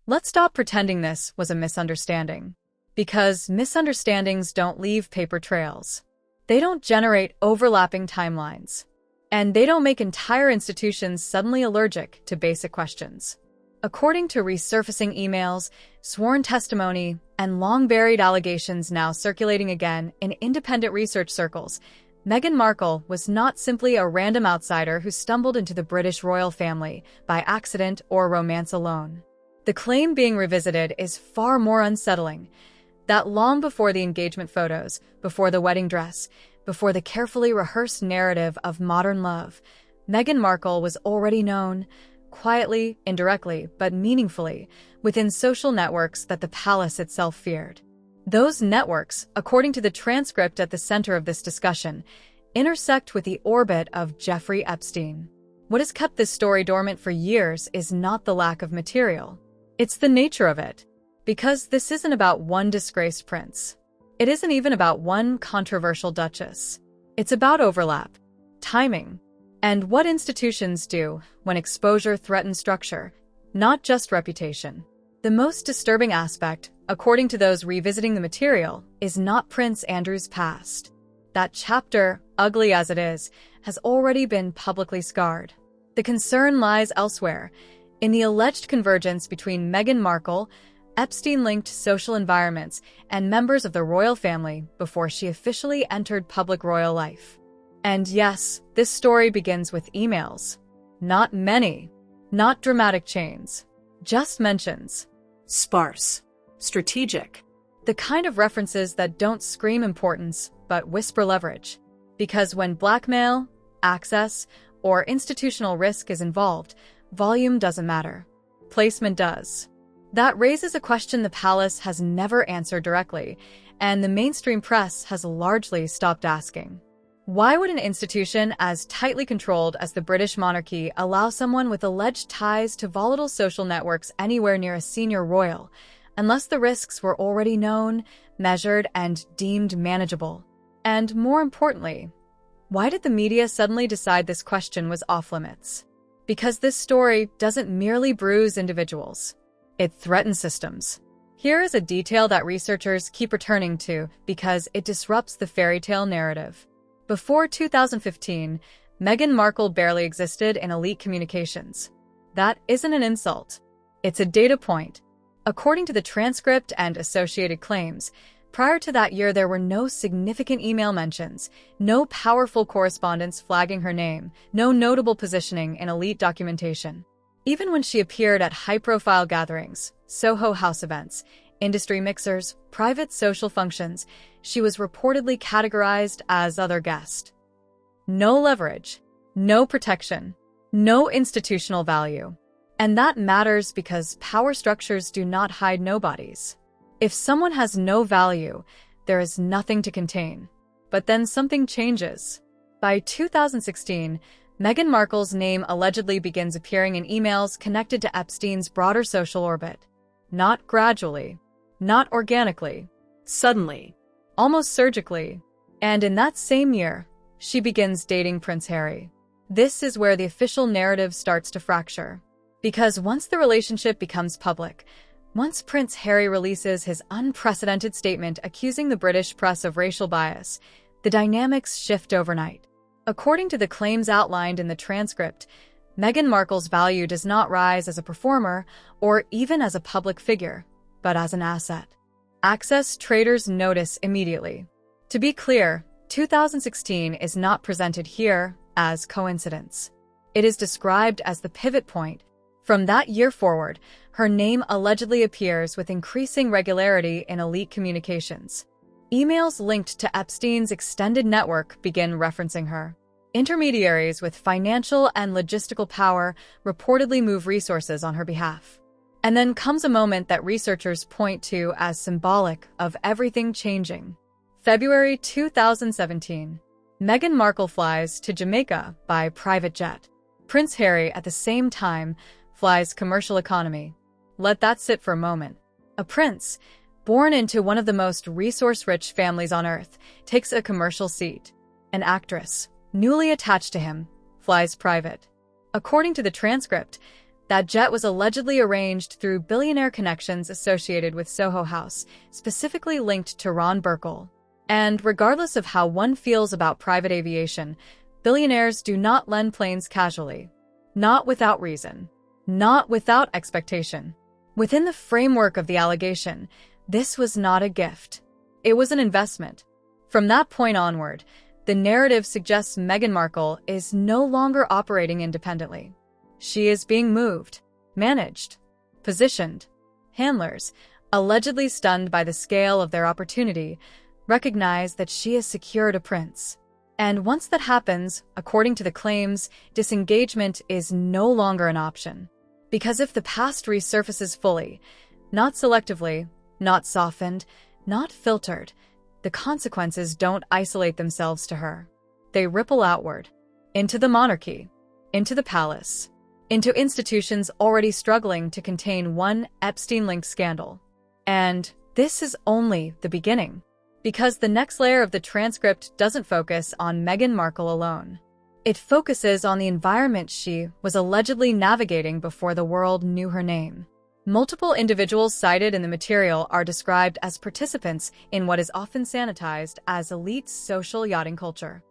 Let's stop pretending this was a misunderstanding. Because misunderstandings don't leave paper trails. They don't generate overlapping timelines. And they don't make entire institutions suddenly allergic to basic questions. According to resurfacing emails, sworn testimony, and long-buried allegations now circulating again in independent research circles, Meghan Markle was not simply a random outsider who stumbled into the British royal family by accident or romance alone. The claim being revisited is far more unsettling, that long before the engagement photos, before the wedding dress, before the carefully rehearsed narrative of modern love, Meghan Markle was already known, quietly, indirectly, but meaningfully, within social networks that the palace itself feared. Those networks, according to the transcript at the center of this discussion, intersect with the orbit of Jeffrey Epstein. What has kept this story dormant for years is not the lack of material. It's the nature of it. Because this isn't about one disgraced prince. It isn't even about one controversial duchess. It's about overlap, timing, and what institutions do when exposure threatens structure, not just reputation. The most disturbing aspect, according to those revisiting the material, is not Prince Andrew's past. That chapter, ugly as it is, has already been publicly scarred. The concern lies elsewhere, in the alleged convergence between Meghan Markle, Epstein-linked social environments, and members of the royal family before she officially entered public royal life. And yes, this story begins with emails. Not many. Not dramatic chains. Just mentions. Sparse. Strategic. The kind of references that don't scream importance, but whisper leverage. Because when blackmail, access, or institutional risk is involved, volume doesn't matter. Placement does. That raises a question the palace has never answered directly, and the mainstream press has largely stopped asking. Why would an institution as tightly controlled as the British monarchy allow someone with alleged ties to volatile social networks anywhere near a senior royal, unless the risks were already known, measured, and deemed manageable? And more importantly, why did the media suddenly decide this question was off-limits? Because this story doesn't merely bruise individuals. It threatens systems. Here is a detail that researchers keep returning to because it disrupts the fairy tale narrative. Before 2015, Meghan Markle barely existed in elite communications. That isn't an insult. It's a data point. According to the transcript and associated claims, prior to that year there were no significant email mentions, no powerful correspondence flagging her name, no notable positioning in elite documentation. Even when she appeared at high-profile gatherings, Soho House events, industry mixers, private social functions, she was reportedly categorized as other guest. No leverage, no protection, no institutional value. And that matters because power structures do not hide nobodies. If someone has no value, there is nothing to contain. But then something changes. By 2016, Meghan Markle's name allegedly begins appearing in emails connected to Epstein's broader social orbit. Not gradually, not organically, suddenly, almost surgically. And in that same year, she begins dating Prince Harry. This is where the official narrative starts to fracture. Because once the relationship becomes public, once Prince Harry releases his unprecedented statement accusing the British press of racial bias, the dynamics shift overnight. According to the claims outlined in the transcript, Meghan Markle's value does not rise as a performer or even as a public figure, but as an asset. Access traders notice immediately. To be clear, 2016 is not presented here as coincidence. It is described as the pivot point. From that year forward, her name allegedly appears with increasing regularity in elite communications. Emails linked to Epstein's extended network begin referencing her. Intermediaries with financial and logistical power reportedly move resources on her behalf. And then comes a moment that researchers point to as symbolic of everything changing. February 2017. Meghan Markle flies to Jamaica by private jet. Prince Harry, at the same time, flies commercial economy. Let that sit for a moment. A prince, born into one of the most resource-rich families on earth, takes a commercial seat. An actress, newly attached to him, flies private. According to the transcript, That jet was allegedly arranged through billionaire connections associated with Soho House, specifically linked to Ron Burkle. And regardless of how one feels about private aviation, billionaires do not lend planes casually. Not without reason. Not without expectation. Within the framework of the allegation, this was not a gift. It was an investment. From that point onward, the narrative suggests Meghan Markle is no longer operating independently. She is being moved, managed, positioned. Handlers, allegedly stunned by the scale of their opportunity, recognize that she has secured a prince. And once that happens, according to the claims, disengagement is no longer an option. Because if the past resurfaces fully, not selectively, not softened, not filtered, the consequences don't isolate themselves to her. They ripple outward, into the monarchy, into the palace, into institutions already struggling to contain one Epstein-linked scandal. And this is only the beginning. Because the next layer of the transcript doesn't focus on Meghan Markle alone. It focuses on the environment she was allegedly navigating before the world knew her name. Multiple individuals cited in the material are described as participants in what is often sanitized as elite social yachting culture.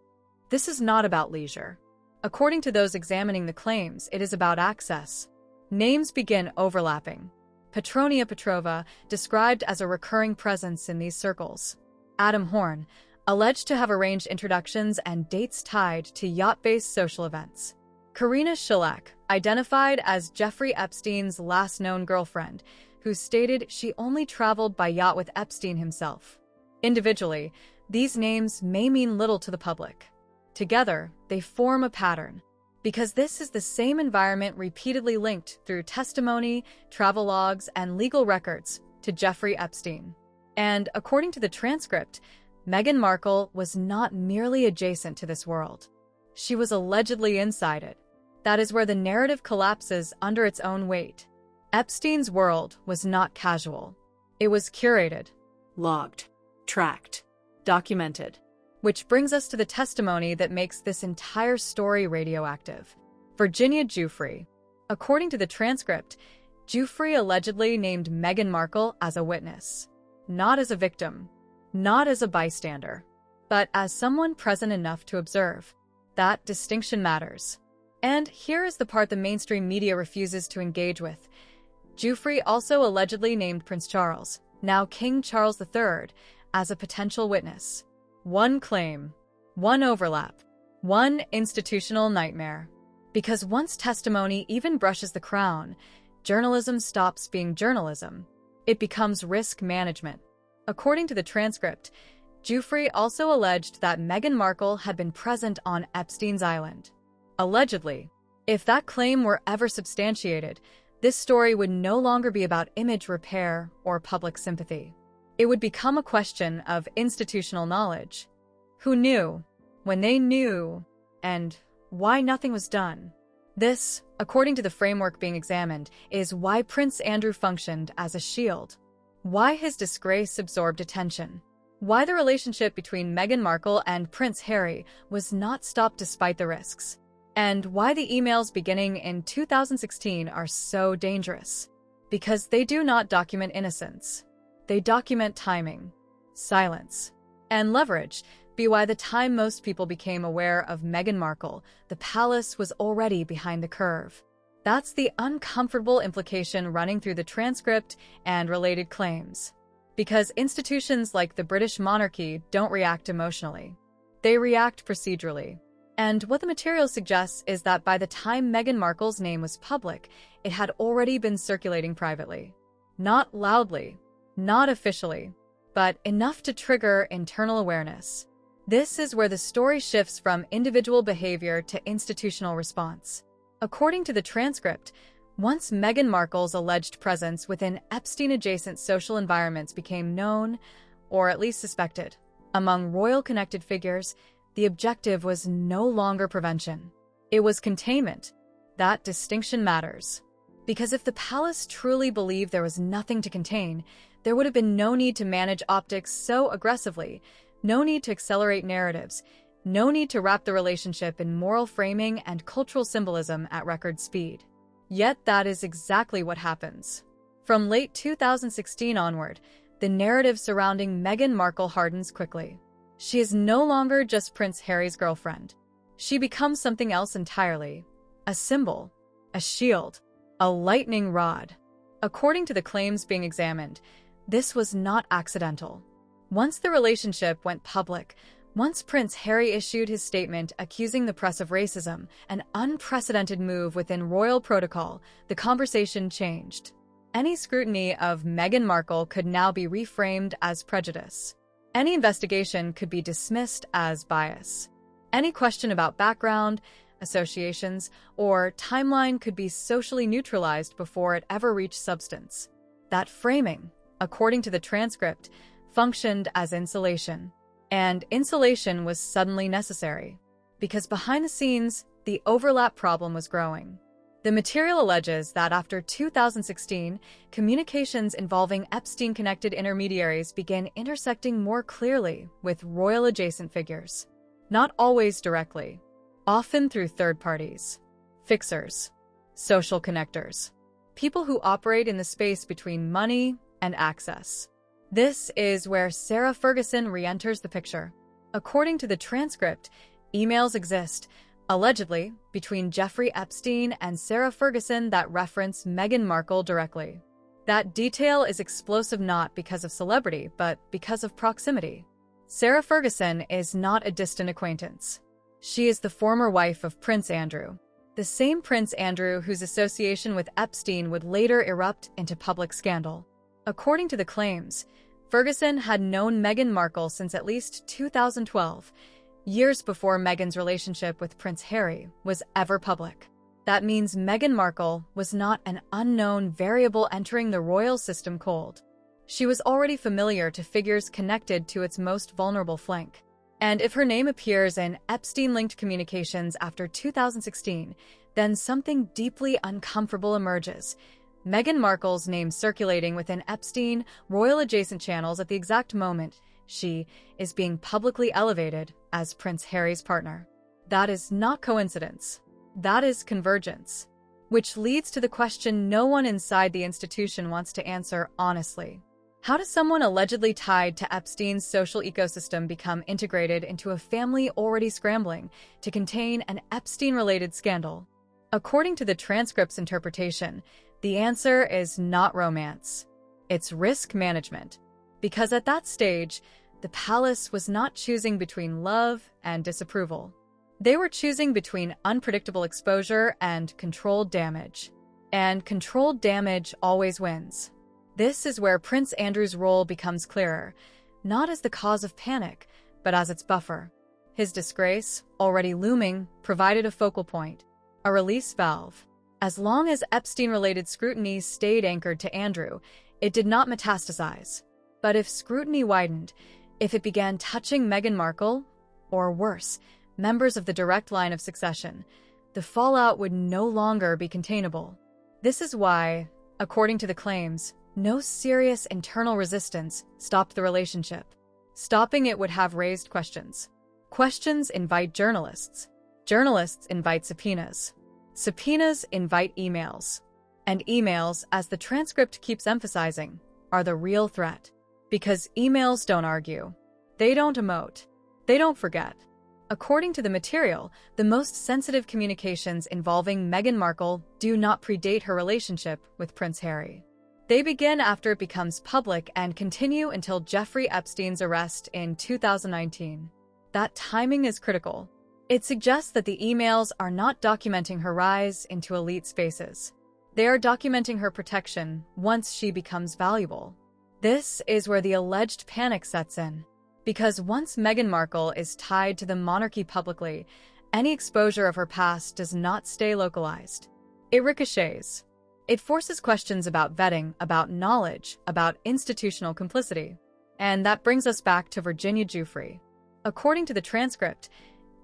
This is not about leisure. According to those examining the claims, it is about access. Names begin overlapping. Petronia Petrova, described as a recurring presence in these circles. Adam Horn, alleged to have arranged introductions and dates tied to yacht-based social events. Karina Shilak, identified as Jeffrey Epstein's last known girlfriend, who stated she only traveled by yacht with Epstein himself. Individually, these names may mean little to the public. Together, they form a pattern, because this is the same environment repeatedly linked through testimony, travel logs, and legal records to Jeffrey Epstein. And according to the transcript, Meghan Markle was not merely adjacent to this world. She was allegedly inside it. That is where the narrative collapses under its own weight. Epstein's world was not casual. It was curated, logged, tracked, documented. Which brings us to the testimony that makes this entire story radioactive. Virginia Giuffre. According to the transcript, Giuffre allegedly named Meghan Markle as a witness. Not as a victim, not as a bystander, but as someone present enough to observe. That distinction matters. And here is the part the mainstream media refuses to engage with. Giuffre also allegedly named Prince Charles, now King Charles III, as a potential witness. One claim, one overlap, one institutional nightmare. Because once testimony even brushes the crown, journalism stops being journalism. It becomes risk management. According to the transcript, Giuffre also alleged that Meghan Markle had been present on Epstein's island. Allegedly. If that claim were ever substantiated, this story would no longer be about image repair or public sympathy. It would become a question of institutional knowledge. Who knew, when they knew, and why nothing was done. This, according to the framework being examined, is why Prince Andrew functioned as a shield. Why his disgrace absorbed attention. Why the relationship between Meghan Markle and Prince Harry was not stopped despite the risks. And why the emails beginning in 2016 are so dangerous. Because they do not document innocence. They document timing, silence, and leverage. By the time most people became aware of Meghan Markle, the palace was already behind the curve. That's the uncomfortable implication running through the transcript and related claims. Because institutions like the British monarchy don't react emotionally. They react procedurally. And what the material suggests is that by the time Meghan Markle's name was public, it had already been circulating privately. Not loudly, not officially, but enough to trigger internal awareness. This is where the story shifts from individual behavior to institutional response. According to the transcript, once Meghan Markle's alleged presence within Epstein-adjacent social environments became known, or at least suspected, among royal-connected figures, the objective was no longer prevention. It was containment. That distinction matters. Because if the palace truly believed there was nothing to contain, there would have been no need to manage optics so aggressively, no need to accelerate narratives, no need to wrap the relationship in moral framing and cultural symbolism at record speed. Yet that is exactly what happens. From late 2016 onward, the narrative surrounding Meghan Markle hardens quickly. She is no longer just Prince Harry's girlfriend. She becomes something else entirely. A symbol, a shield, a lightning rod. According to the claims being examined, this was not accidental. Once the relationship went public, once Prince Harry issued his statement accusing the press of racism, an unprecedented move within royal protocol, the conversation changed. Any scrutiny of Meghan Markle could now be reframed as prejudice. Any investigation could be dismissed as bias. Any question about background, associations, or timeline could be socially neutralized before it ever reached substance. That framing, according to the transcript, functioned as insulation. And insulation was suddenly necessary, because behind the scenes, the overlap problem was growing. The material alleges that after 2016, communications involving Epstein-connected intermediaries began intersecting more clearly with royal-adjacent figures. Not always directly, often through third parties, fixers, social connectors, people who operate in the space between money and access. This is where Sarah Ferguson re-enters the picture. According to the transcript, emails exist, allegedly, between Jeffrey Epstein and Sarah Ferguson that reference Meghan Markle directly. That detail is explosive not because of celebrity, but because of proximity. Sarah Ferguson is not a distant acquaintance. She is the former wife of Prince Andrew, the same Prince Andrew whose association with Epstein would later erupt into public scandal. According to the claims, Ferguson had known Meghan Markle since at least 2012, years before Meghan's relationship with Prince Harry was ever public. That means Meghan Markle was not an unknown variable entering the royal system cold. She was already familiar to figures connected to its most vulnerable flank. And if her name appears in Epstein-linked communications after 2016, then something deeply uncomfortable emerges. Meghan Markle's name circulating within Epstein royal-adjacent channels at the exact moment she is being publicly elevated as Prince Harry's partner. That is not coincidence. That is convergence. Which leads to the question no one inside the institution wants to answer honestly. How does someone allegedly tied to Epstein's social ecosystem become integrated into a family already scrambling to contain an Epstein-related scandal? According to the transcript's interpretation, the answer is not romance. It's risk management. Because at that stage, the palace was not choosing between love and disapproval. They were choosing between unpredictable exposure and controlled damage. And controlled damage always wins. This is where Prince Andrew's role becomes clearer, not as the cause of panic, but as its buffer. His disgrace, already looming, provided a focal point, a release valve. As long as Epstein-related scrutiny stayed anchored to Andrew, it did not metastasize. But if scrutiny widened, if it began touching Meghan Markle, or worse, members of the direct line of succession, the fallout would no longer be containable. This is why, according to the claims, no serious internal resistance stopped the relationship. Stopping it would have raised questions. Questions invite journalists. Journalists invite subpoenas. Subpoenas invite emails. And emails, as the transcript keeps emphasizing, are the real threat. Because emails don't argue. They don't emote. They don't forget. According to the material, the most sensitive communications involving Meghan Markle do not predate her relationship with Prince Harry. They begin after it becomes public and continue until Jeffrey Epstein's arrest in 2019. That timing is critical. It suggests that the emails are not documenting her rise into elite spaces. They are documenting her protection once she becomes valuable. This is where the alleged panic sets in. Because once Meghan Markle is tied to the monarchy publicly, any exposure of her past does not stay localized. It ricochets. It forces questions about vetting, about knowledge, about institutional complicity. And that brings us back to Virginia Giuffre. According to the transcript,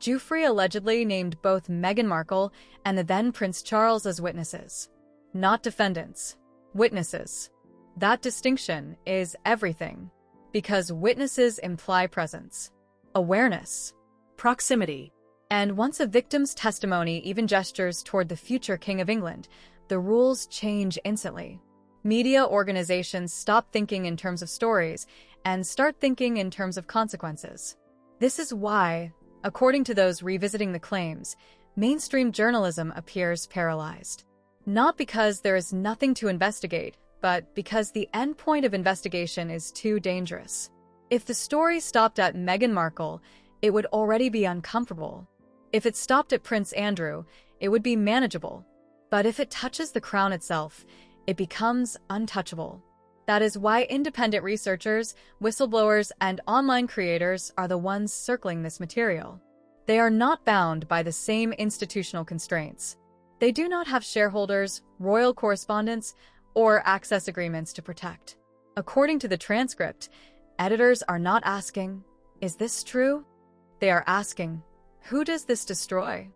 Giuffre allegedly named both Meghan Markle and the then Prince Charles as witnesses. Not defendants. Witnesses. That distinction is everything. Because witnesses imply presence, awareness, proximity. And once a victim's testimony even gestures toward the future King of England, the rules change instantly. Media organizations stop thinking in terms of stories and start thinking in terms of consequences. This is why, according to those revisiting the claims, mainstream journalism appears paralyzed. Not because there is nothing to investigate, but because the endpoint of investigation is too dangerous. If the story stopped at Meghan Markle, it would already be uncomfortable. If it stopped at Prince Andrew, it would be manageable. But if it touches the crown itself, it becomes untouchable. That is why independent researchers, whistleblowers, and online creators are the ones circling this material. They are not bound by the same institutional constraints. They do not have shareholders, royal correspondence, or access agreements to protect. According to the transcript, editors are not asking, "Is this true?" They are asking, "Who does this destroy?"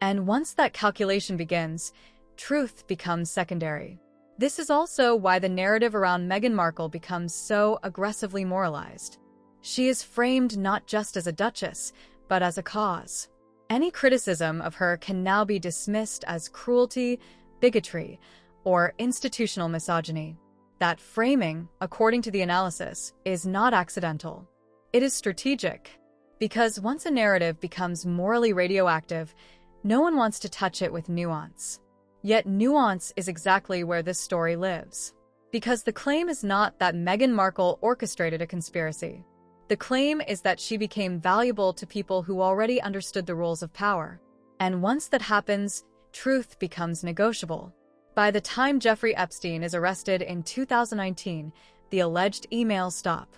And once that calculation begins, truth becomes secondary. This is also why the narrative around Meghan Markle becomes so aggressively moralized. She is framed not just as a duchess, but as a cause. Any criticism of her can now be dismissed as cruelty, bigotry, or institutional misogyny. That framing, according to the analysis, is not accidental. It is strategic. Because once a narrative becomes morally radioactive, no one wants to touch it with nuance. Yet nuance is exactly where this story lives. Because the claim is not that Meghan Markle orchestrated a conspiracy. The claim is that she became valuable to people who already understood the rules of power. And once that happens, truth becomes negotiable. By the time Jeffrey Epstein is arrested in 2019, the alleged emails stop.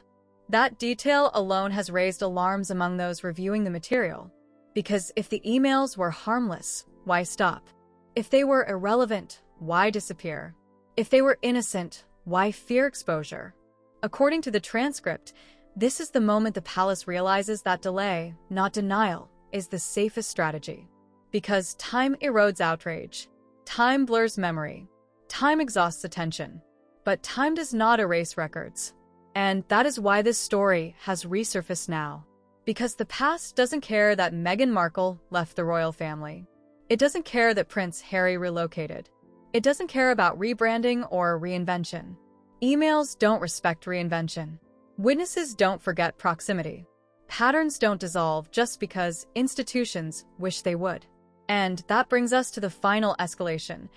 That detail alone has raised alarms among those reviewing the material. Because if the emails were harmless, why stop? If they were irrelevant, why disappear? If they were innocent, why fear exposure? According to the transcript, this is the moment the palace realizes that delay, not denial, is the safest strategy. Because time erodes outrage. Time blurs memory. Time exhausts attention. But time does not erase records. And that is why this story has resurfaced now. Because the past doesn't care that Meghan Markle left the royal family. It doesn't care that Prince Harry relocated. It doesn't care about rebranding or reinvention. Emails don't respect reinvention. Witnesses don't forget proximity. Patterns don't dissolve just because institutions wish they would. And that brings us to the final escalation.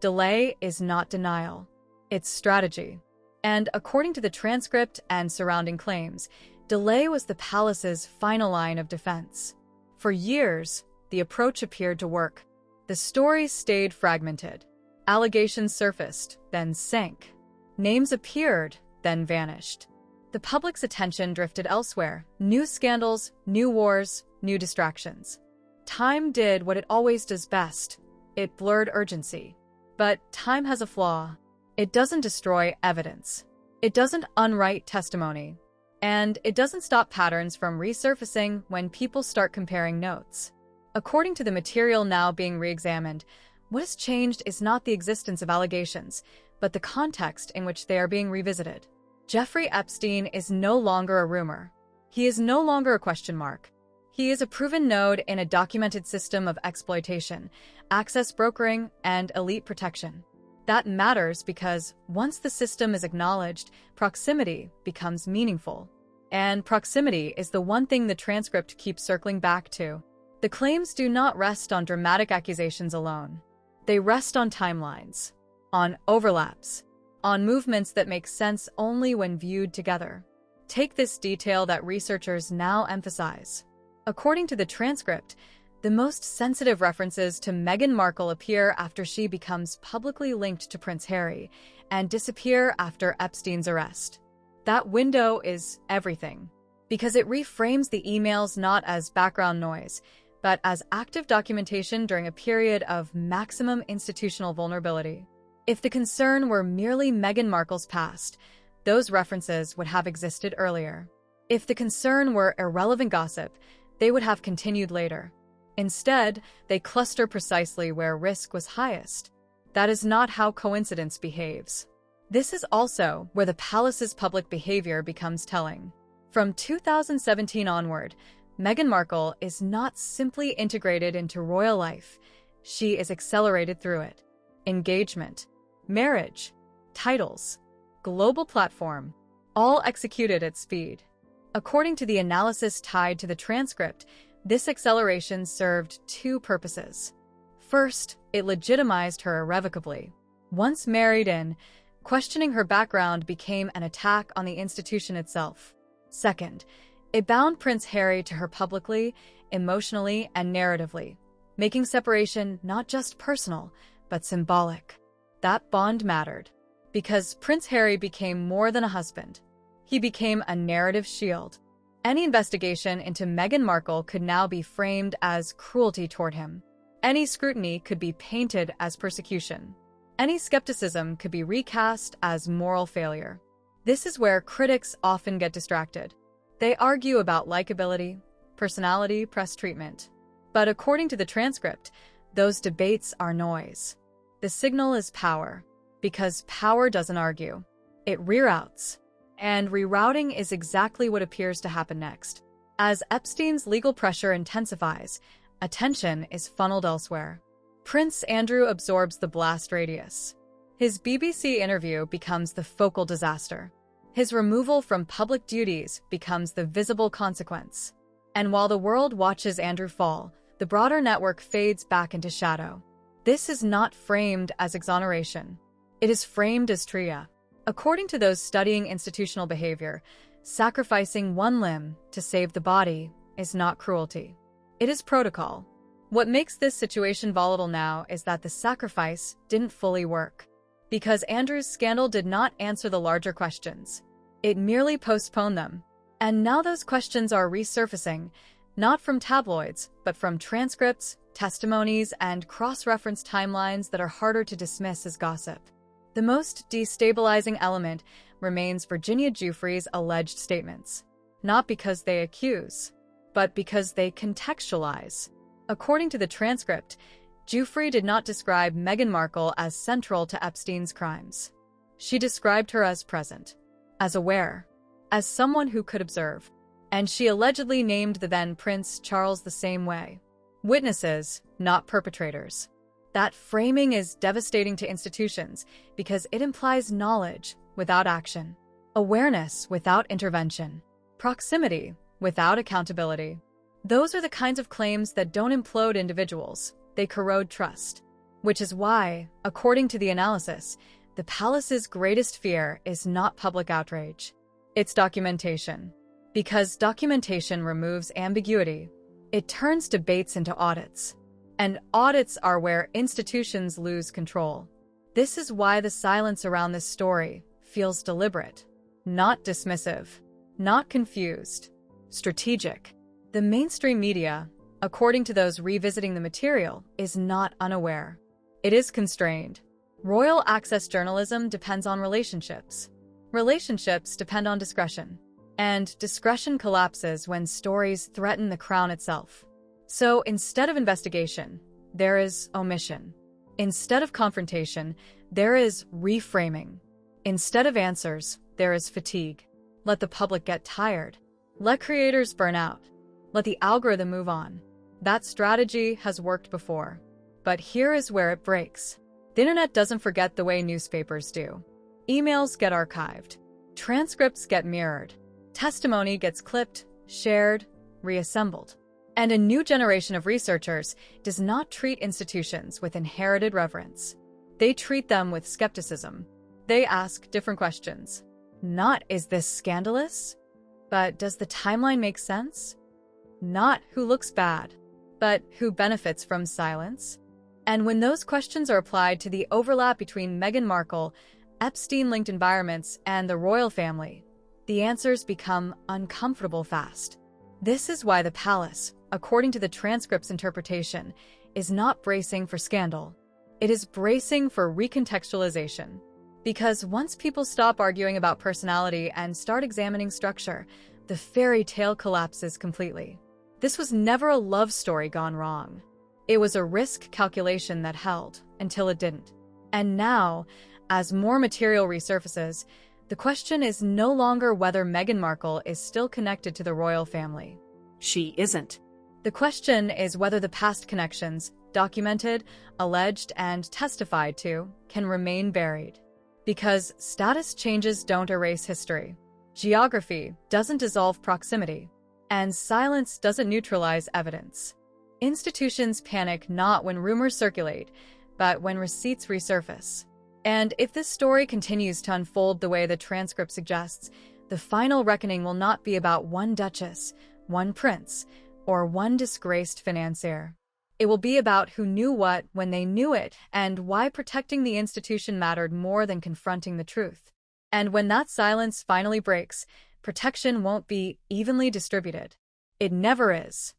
Delay is not denial. It's strategy. And according to the transcript and surrounding claims, delay was the palace's final line of defense. For years, the approach appeared to work. The stories stayed fragmented. Allegations surfaced, then sank. Names appeared, then vanished. The public's attention drifted elsewhere. New scandals, new wars, new distractions. Time did what it always does best. It blurred urgency. But time has a flaw. It doesn't destroy evidence. It doesn't unwrite testimony. And it doesn't stop patterns from resurfacing when people start comparing notes. According to the material now being re-examined, what has changed is not the existence of allegations, but the context in which they are being revisited. Jeffrey Epstein is no longer a rumor. He is no longer a question mark. He is a proven node in a documented system of exploitation, access brokering, and elite protection. That matters because once the system is acknowledged, proximity becomes meaningful. And proximity is the one thing the transcript keeps circling back to. The claims do not rest on dramatic accusations alone. They rest on timelines, on overlaps, on movements that make sense only when viewed together. Take this detail that researchers now emphasize. According to the transcript, the most sensitive references to Meghan Markle appear after she becomes publicly linked to Prince Harry and disappear after Epstein's arrest. That window is everything, because it reframes the emails not as background noise, but as active documentation during a period of maximum institutional vulnerability. If the concern were merely Meghan Markle's past, those references would have existed earlier. If the concern were irrelevant gossip, they would have continued later. Instead, they cluster precisely where risk was highest. That is not how coincidence behaves. This is also where the palace's public behavior becomes telling. From 2017 onward, Meghan Markle is not simply integrated into royal life, she is accelerated through it. engagement, marriage, titles, global platform, all executed at speed. According to the analysis tied to the transcript, this acceleration served two purposes. First, it legitimized her irrevocably. Once married in, questioning her background became an attack on the institution itself. Second, it bound Prince Harry to her publicly, emotionally, and narratively, making separation not just personal, but symbolic. That bond mattered, because Prince Harry became more than a husband. He became a narrative shield. Any investigation into Meghan Markle could now be framed as cruelty toward him. Any scrutiny could be painted as persecution. Any skepticism could be recast as moral failure. This is where critics often get distracted. They argue about likability, personality, press treatment. But according to the transcript, those debates are noise. The signal is power, because power doesn't argue. It reroutes. And rerouting is exactly what appears to happen next. As Epstein's legal pressure intensifies, attention is funneled elsewhere. Prince Andrew absorbs the blast radius. His BBC interview becomes the focal disaster. His removal from public duties becomes the visible consequence. And while the world watches Andrew fall, the broader network fades back into shadow. This is not framed as exoneration. It is framed as tria. According to those studying institutional behavior, sacrificing one limb to save the body is not cruelty. It is protocol. What makes this situation volatile now is that the sacrifice didn't fully work. Because Andrew's scandal did not answer the larger questions. It merely postponed them. And now those questions are resurfacing, not from tabloids, but from transcripts, testimonies, and cross-reference timelines that are harder to dismiss as gossip. The most destabilizing element remains Virginia Giuffre's alleged statements, not because they accuse, but because they contextualize. According to the transcript, Giuffre did not describe Meghan Markle as central to Epstein's crimes. She described her as present, as aware, as someone who could observe, and she allegedly named the then Prince Charles the same way. Witnesses, not perpetrators. That framing is devastating to institutions because it implies knowledge without action, awareness without intervention, proximity without accountability. Those are the kinds of claims that don't implode individuals, they corrode trust. Which is why, according to the analysis, the palace's greatest fear is not public outrage. It's documentation. Because documentation removes ambiguity, it turns debates into audits. And audits are where institutions lose control. This is why the silence around this story feels deliberate, not dismissive, not confused, strategic. The mainstream media, according to those revisiting the material, is not unaware. It is constrained. Royal access journalism depends on relationships. Relationships depend on discretion. And discretion collapses when stories threaten the crown itself. So instead of investigation, there is omission. Instead of confrontation, there is reframing. Instead of answers, there is fatigue. Let the public get tired. Let creators burn out. Let the algorithm move on. That strategy has worked before. But here is where it breaks. The internet doesn't forget the way newspapers do. Emails get archived. Transcripts get mirrored. Testimony gets clipped, shared, reassembled. And a new generation of researchers does not treat institutions with inherited reverence. They treat them with skepticism. They ask different questions. Not, is this scandalous? But does the timeline make sense? Not, who looks bad? But who benefits from silence? And when those questions are applied to the overlap between Meghan Markle, Epstein-linked environments, and the royal family, the answers become uncomfortable fast. This is why the palace, according to the transcript's interpretation, is not bracing for scandal. It is bracing for recontextualization. Because once people stop arguing about personality and start examining structure, the fairy tale collapses completely. This was never a love story gone wrong. It was a risk calculation that held until it didn't. And now, as more material resurfaces, the question is no longer whether Meghan Markle is still connected to the royal family. She isn't. The question is whether the past connections documented, alleged, and testified to, can remain buried. Because status changes don't erase history. Geography doesn't dissolve proximity. And silence doesn't neutralize evidence. Institutions panic not when rumors circulate, but when receipts resurface. And if this story continues to unfold the way the transcript suggests, the final reckoning will not be about one duchess, one prince, or one disgraced financier. It will be about who knew what when they knew it and why protecting the institution mattered more than confronting the truth. And when that silence finally breaks, protection won't be evenly distributed. It never is.